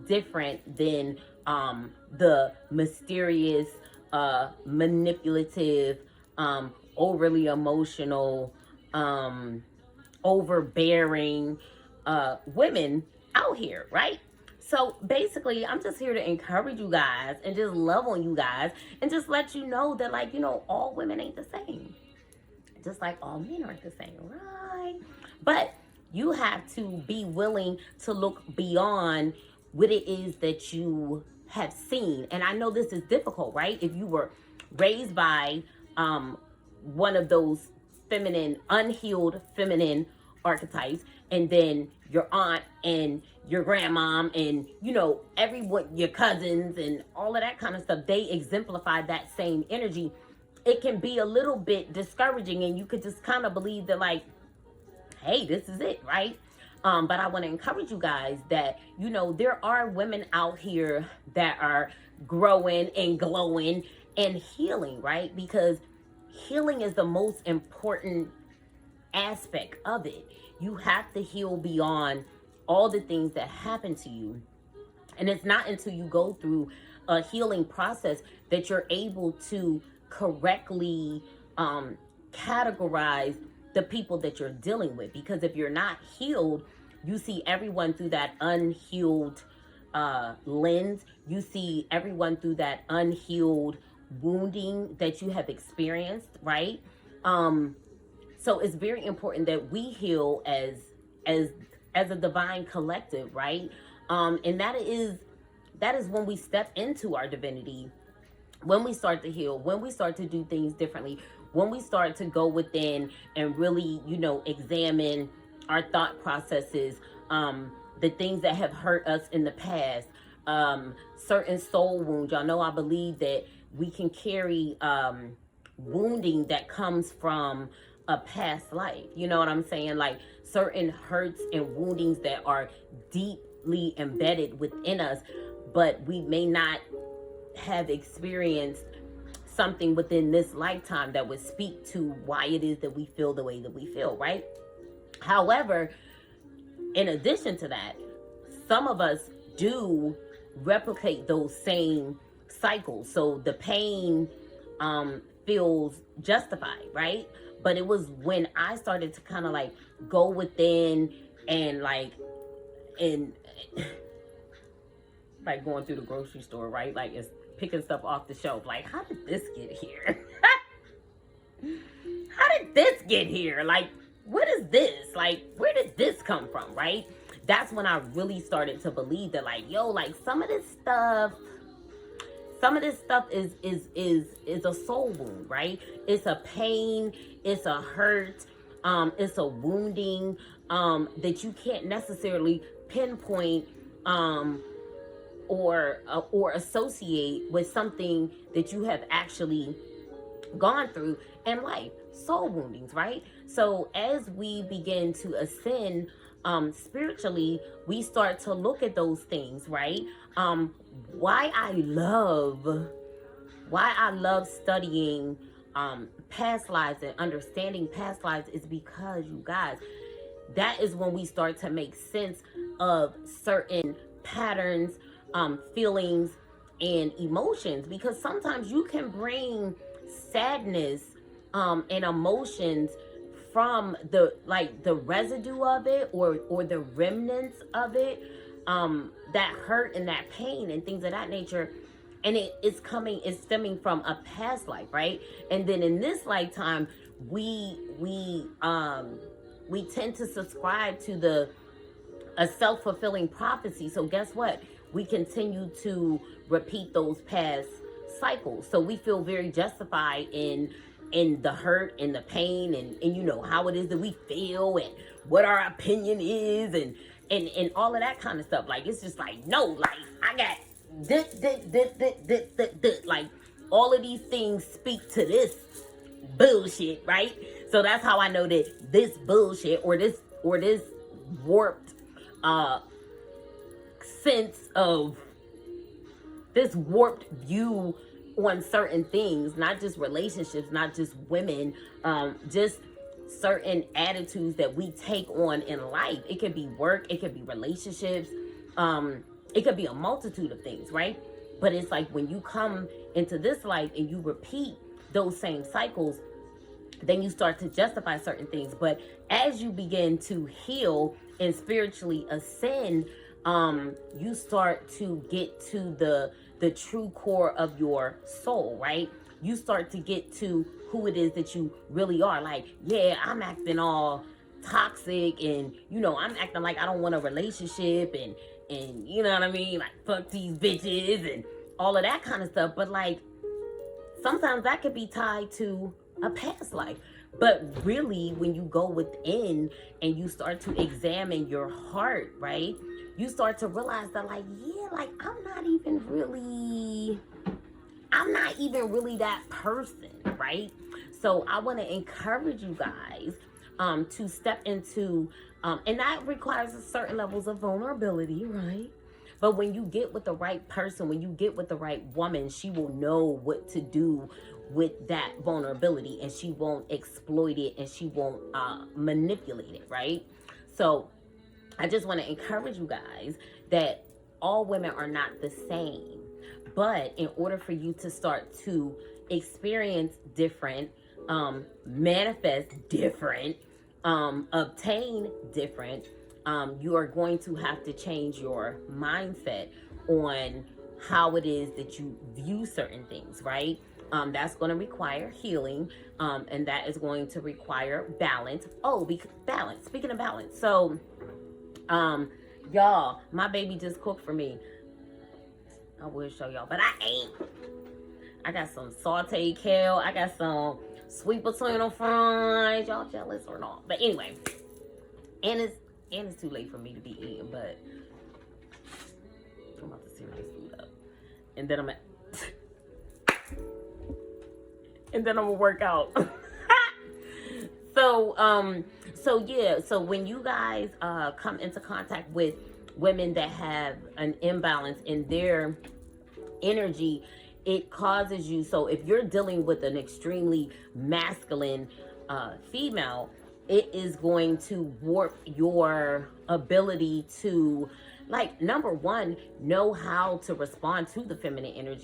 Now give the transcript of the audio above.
different than the mysterious, manipulative, overly emotional, overbearing women out here, right? So basically, I'm just here to encourage you guys and just love on you guys and just let you know that, like, all women ain't the same. Just like all men aren't the same, right? But you have to be willing to look beyond what it is that you have seen. And I know this is difficult, right? If you were raised by one of those feminine, unhealed feminine archetypes, and then your aunt and your grandmom and everyone, your cousins and all of that kind of stuff, they exemplify that same energy. It can be a little bit discouraging, and you could just kind of believe that, like, hey, this is it, right? But I want to encourage you guys that there are women out here that are growing and glowing and healing, right? Because healing is the most important aspect of it. You have to heal beyond all the things that happen to you. And it's not until you go through a healing process that you're able to correctly categorize the people that you're dealing with. Because if you're not healed, you see everyone through that unhealed lens. You see everyone through that unhealed wounding that you have experienced, right? So it's very important that we heal as a divine collective, right? And that is when we step into our divinity, when we start to heal, when we start to do things differently, when we start to go within and really, examine our thought processes, the things that have hurt us in the past, certain soul wounds. Y'all know I believe that we can carry wounding that comes from a past life. You know what I'm saying? Like certain hurts and woundings that are deeply embedded within us, but we may not have experienced something within this lifetime that would speak to why it is that we feel the way that we feel, right? However, in addition to that, some of us do replicate those same cycles. So the pain feels justified, right? But it was when I started to kind of like go within and like going through the grocery store, right? Like it's picking stuff off the shelf. Like, how did this get here? How did this get here? Like, what is this? Like, where did this come from, right? That's when I really started to believe that, like, yo, like some of this stuff is a soul wound, right? It's a pain, it's a hurt, it's a wounding that you can't necessarily pinpoint or associate with something that you have actually gone through in life. Soul woundings, right? So as we begin to ascend spiritually, we start to look at those things, right? Why I love studying past lives and understanding past lives is because, you guys, that is when we start to make sense of certain patterns, feelings, and emotions. Because sometimes you can bring sadness and emotions from the residue of it or the remnants of it, that hurt and that pain and things of that nature, and it's stemming from a past life, right? And then in this lifetime, we tend to subscribe to a self-fulfilling prophecy. So guess what? We continue to repeat those past cycles. So we feel very justified in the hurt and the pain and how it is that we feel and what our opinion is and all of that kind of stuff. Like, it's just like, no, like, I got this, like, all of these things speak to this bullshit, right? So that's how I know that this bullshit or this warped sense of this warped view on certain things, not just relationships, not just women, just certain attitudes that we take on in life. It could be work, it could be relationships, It could be a multitude of things, right? But it's like when you come into this life and you repeat those same cycles, then you start to justify certain things. But as you begin to heal and spiritually ascend, you start to get to the true core of your soul, right? You start to get to who it is that you really are. Like, yeah, I'm acting all toxic, and I'm acting like I don't want a relationship, and you know what I mean, like fuck these bitches and all of that kind of stuff. But like, sometimes that could be tied to a past life. But really, when you go within and you start to examine your heart, right, you start to realize that, like, yeah, like I'm not even really that person, right? So I want to encourage you guys to step into, and that requires certain levels of vulnerability, right? But when you get with the right person, when you get with the right woman, she will know what to do with that vulnerability, and she won't exploit it, and she won't manipulate it, right? So I just want to encourage you guys that all women are not the same. But in order for you to start to experience different, manifest different, obtain different, you are going to have to change your mindset on how it is that you view certain things, right? That's going to require healing, and that is going to require balance. Balance. Speaking of balance, so y'all, my baby just cooked for me. I will show y'all, but I ain't. I got some sauteed kale. I got some sweet potato fries. Y'all jealous or not? But anyway, and it's too late for me to be eating, but I'm about to sear this food up, and then I'm gonna work out. So when you guys come into contact with women that have an imbalance in their energy, it causes you. So if you're dealing with an extremely masculine female, it is going to warp your ability to, like, number one, know how to respond to the feminine energy.